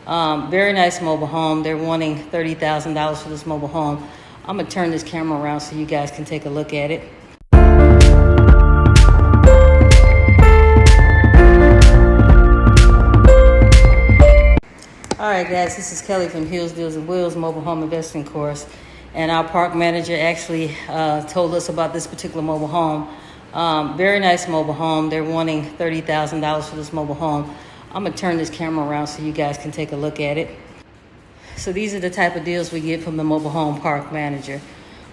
Very nice mobile home. They're wanting $30,000 for this mobile home. I'm gonna turn this camera around so you guys can take a look at it. All right, guys, this is Kelly from Hills, Deals, and Wheels Mobile Home Investing Course. And our park manager actually told us about this particular mobile home. Very nice mobile home. They're wanting $30,000 for this mobile home. I'm gonna turn this camera around so you guys can take a look at it. So these are the type of deals we get from the mobile home park manager.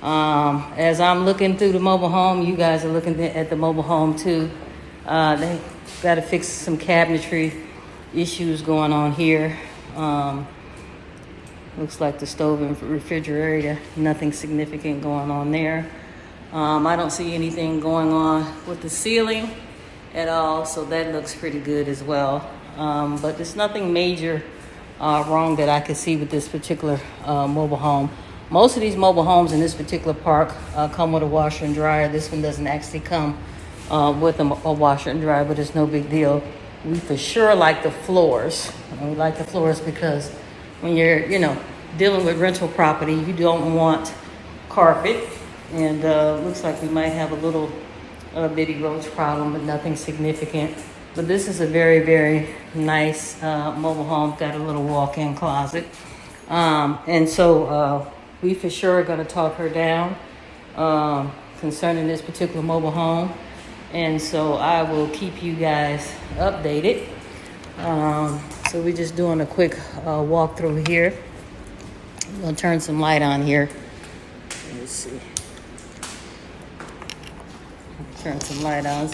As I'm looking through the mobile home, you guys are looking at the mobile home too. They got to fix some cabinetry issues going on here. Looks like the stove and refrigerator, nothing significant going on there. I don't see anything going on with the ceiling at all, so that looks pretty good as well. But there's nothing major wrong that I could see with this particular mobile home. Most of these mobile homes in this particular park come with a washer and dryer. This one doesn't actually come with a washer and dryer, but it's no big deal. We for sure like the floors. And we like the floors because when you're, dealing with rental property, you don't want carpet. And looks like we might have a little bitty roach problem, but nothing significant. But this is a very, very nice mobile home. Got a little walk-in closet. And so we for sure are going to talk her down concerning this particular mobile home. And so I will keep you guys updated. So we're just doing a quick walkthrough here. I'm going to turn some light on here. Let's see. Turn some light on.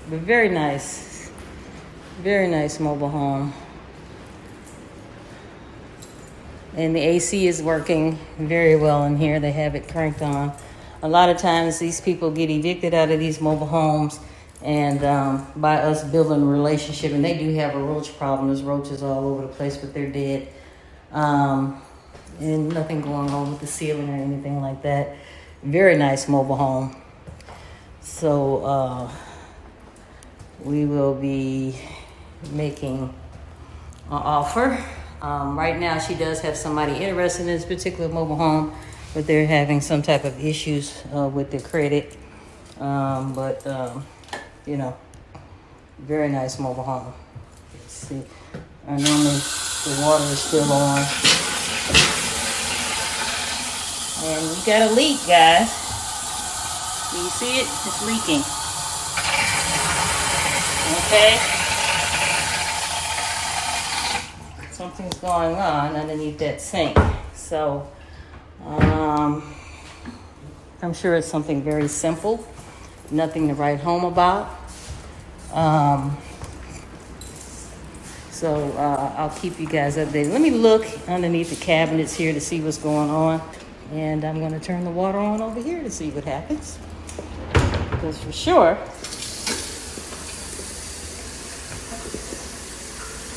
But very nice mobile home. And the AC is working very well in here. They have it cranked on. A lot of times these people get evicted out of these mobile homes and by us building a relationship, and they do have a roach problem. There's roaches all over the place, but they're dead. And nothing going on with the ceiling or anything like that. Very nice mobile home. So we will be making an offer. Right now she does have somebody interested in this particular mobile home, but they're having some type of issues with their credit. Very nice mobile home. Let's see. Normally the water is still on. And we got a leak, guys. Do you see it? It's leaking. Okay. Something's going on underneath that sink. So, I'm sure it's something very simple. Nothing to write home about. I'll keep you guys updated. Let me look underneath the cabinets here to see what's going on. And I'm going to turn the water on over here to see what happens. Because for sure,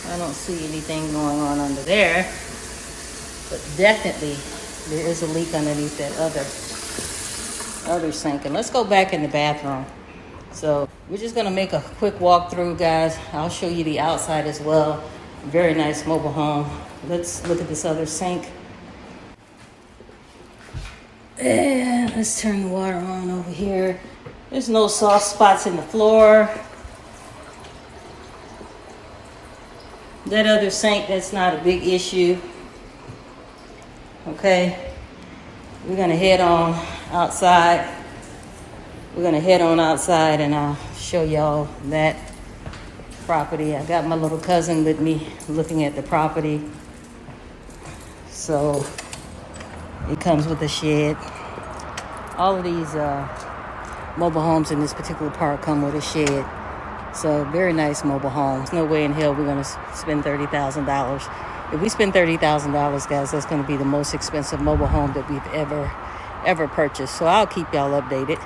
I don't see anything going on under there. But definitely, there is a leak underneath that other sink. And let's go back in the bathroom. So we're just going to make a quick walkthrough, guys. I'll show you the outside as well. Very nice mobile home. Let's look at this other sink. And let's turn the water on over here. There's no soft spots in the floor. That other sink, that's not a big issue. Okay. We're going to head on outside. And I'll show y'all that property. I got my little cousin with me looking at the property. So it comes with a shed. All of these mobile homes in this particular park come with a shed. So very nice mobile home. There's no way in hell we're going to spend $30,000. If we spend $30,000, guys, that's going to be the most expensive mobile home that we've ever purchased. So I'll keep y'all updated.